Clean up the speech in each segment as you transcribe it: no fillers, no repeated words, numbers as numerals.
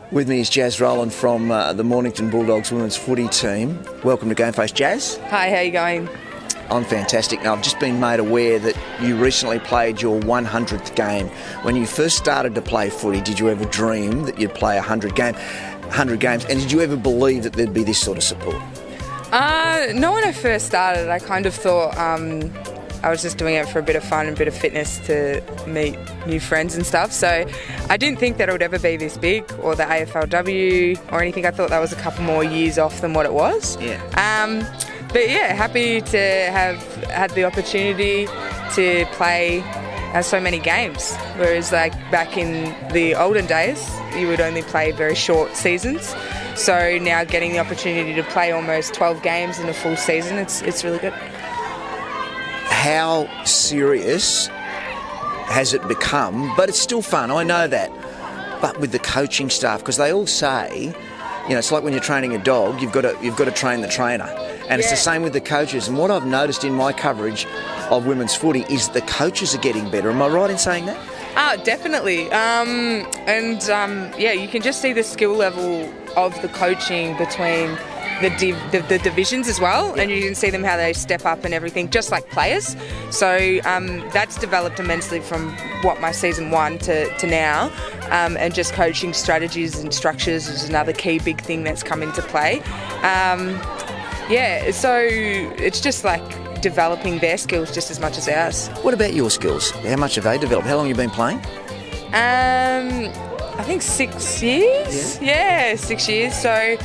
With me is Jas Rolland from the Mornington Bulldogs women's footy team. Welcome to GameFace, Jas. Hi, how you going? I'm fantastic. Now, I've just been made aware that you recently played your 100th game. When you first started to play footy, did you ever dream that you'd play 100 games? And did you ever believe that there'd be this sort of support? No, when I first started, I kind of thought I was just doing it for a bit of fun and a bit of fitness to meet new friends and stuff. So I didn't think that it would ever be this big, or the AFLW or anything. I thought that was a couple more years off than what it was. Yeah. But yeah, happy to have had the opportunity to play so many games. Whereas like back in the olden days, you would only play very short seasons. So now getting the opportunity to play almost 12 games in a full season, it's really good. How serious has it become? But it's still fun, I know that. But with the coaching staff, because they all say, you know, it's like when you're training a dog, you've got to train the trainer. And it's the same with the coaches. And what I've noticed in my coverage of women's footy is the coaches are getting better. Am I right in saying that? Definitely. You can just see the skill level of the coaching between the divisions as well, and you can see them how they step up and everything, just like players. So that's developed immensely from what my season 1 to now, and just coaching strategies and structures is another key big thing that's come into play. So it's just like developing their skills just as much as ours. What about your skills? How much have they developed? How long have you been playing? I think 6 years. Yeah, 6 years. So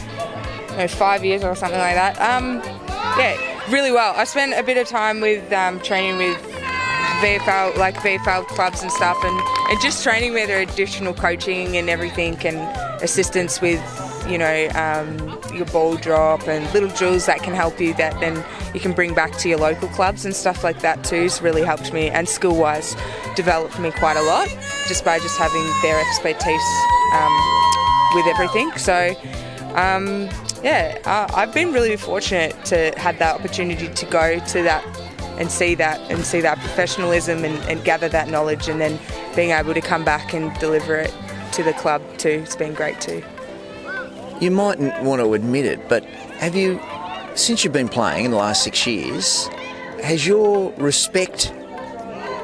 5 years or something like that. Really well. I spent a bit of time with training with VFL clubs and stuff, and just training with their additional coaching and everything, and assistance with, your ball drop and little drills that can help you, that then you can bring back to your local clubs and stuff like that too. It's really helped me, and skill-wise developed me quite a lot just by just having their expertise with everything. So I've been really fortunate to have that opportunity to go to that and see that professionalism and gather that knowledge, and then being able to come back and deliver it to the club too. It's been great too. You mightn't want to admit it, but have you, since you've been playing in the last 6 years, has your respect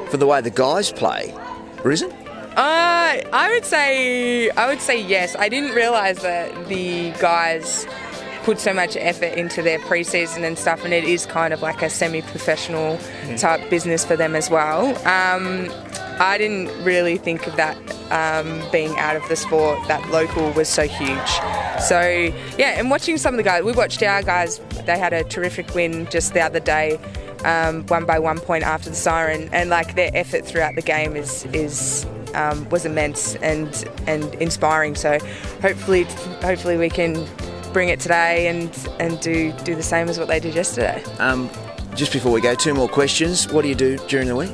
for the way the guys play risen? I would say yes. I didn't realise that the guys put so much effort into their pre-season and stuff, and it is kind of like a semi-professional type business for them as well. I didn't really think of that being out of the sport, that local was so huge. So yeah, and watching some of the guys, we watched our guys, they had a terrific win just the other day, won by 1 point after the siren, and like their effort throughout the game was immense and inspiring. So hopefully we can bring it today and do the same as what they did yesterday. Just before we go, 2 more questions. What do you do during the week?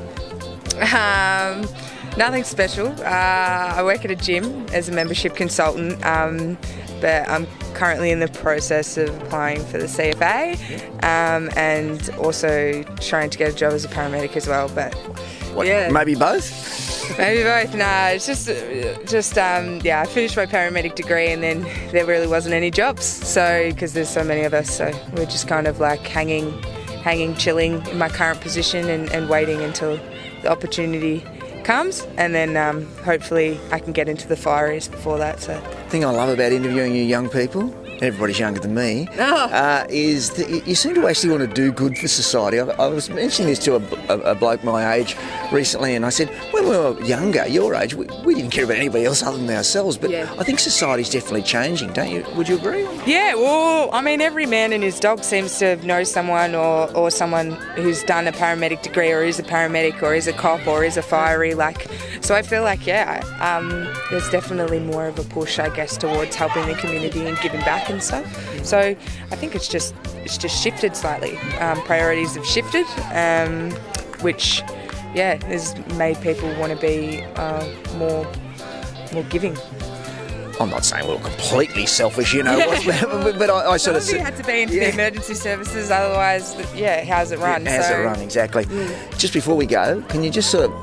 Nothing special. I work at a gym as a membership consultant, but I'm currently in the process of applying for the CFA, and also trying to get a job as a paramedic as well. But Maybe both? Maybe both. Nah, it's just I finished my paramedic degree, and then there really wasn't any jobs. So because there's so many of us, so we're just kind of like hanging, chilling in my current position, and waiting until the opportunity comes, and then hopefully I can get into the fireys before that. So the thing I love about interviewing you young people, everybody's younger than me, is that you seem to actually want to do good for society. I was mentioning this to a bloke my age recently, and I said, when we were younger, your age, we didn't care about anybody else other than ourselves, but I think society's definitely changing, don't you? Would you agree? Yeah, well, I mean, every man and his dog seems to know someone or someone who's done a paramedic degree, or is a paramedic, or is a cop, or is a fiery, so I feel like, there's definitely more of a push, I guess, towards helping the community and giving back and stuff. So I think it's just shifted slightly. Priorities have shifted, which has made people want to be more giving. I'm not saying we're completely selfish, but I sort of... You had to be into the emergency services, otherwise, how's it run? How's it run, exactly. Just before we go, can you just sort of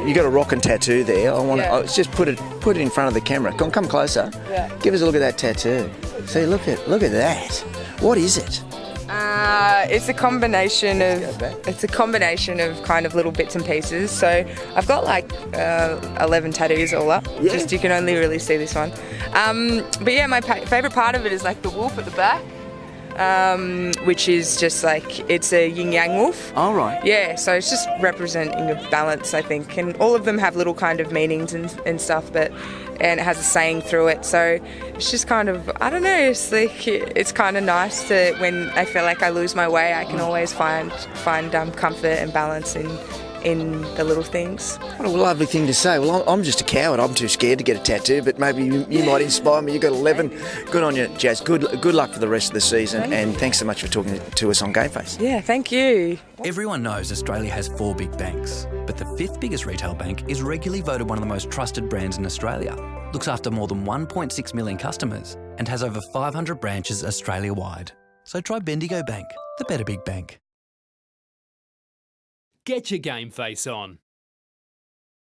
You got a rockin' tattoo there. I want to Yeah. just put it in front of the camera. Come closer. Yeah. Give us a look at that tattoo. See, look at that. What is it? It's a combination of kind of little bits and pieces. So I've got like 11 tattoos all up. Yeah. Just you can only really see this one. But yeah, my favourite part of it is like the wolf at the back, which is just like it's a yin yang wolf. All right. Yeah, so it's just representing a balance, I think, and all of them have little kind of meanings and stuff, and it has a saying through it. So it's just kind of, I don't know, it's like it's kind of nice to, when I feel like I lose my way, I can always find comfort and balance in the little things. What a lovely thing to say. Well, I'm just a coward. I'm too scared to get a tattoo, but maybe you might inspire me. You've got 11. Good on you, Jas. Good luck for the rest of the season, and thanks so much for talking to us on GameFace. Yeah, thank you. Everyone knows Australia has 4 big banks, but the 5th biggest retail bank is regularly voted one of the most trusted brands in Australia, looks after more than 1.6 million customers, and has over 500 branches Australia-wide. So try Bendigo Bank, the better big bank. Get your game face on.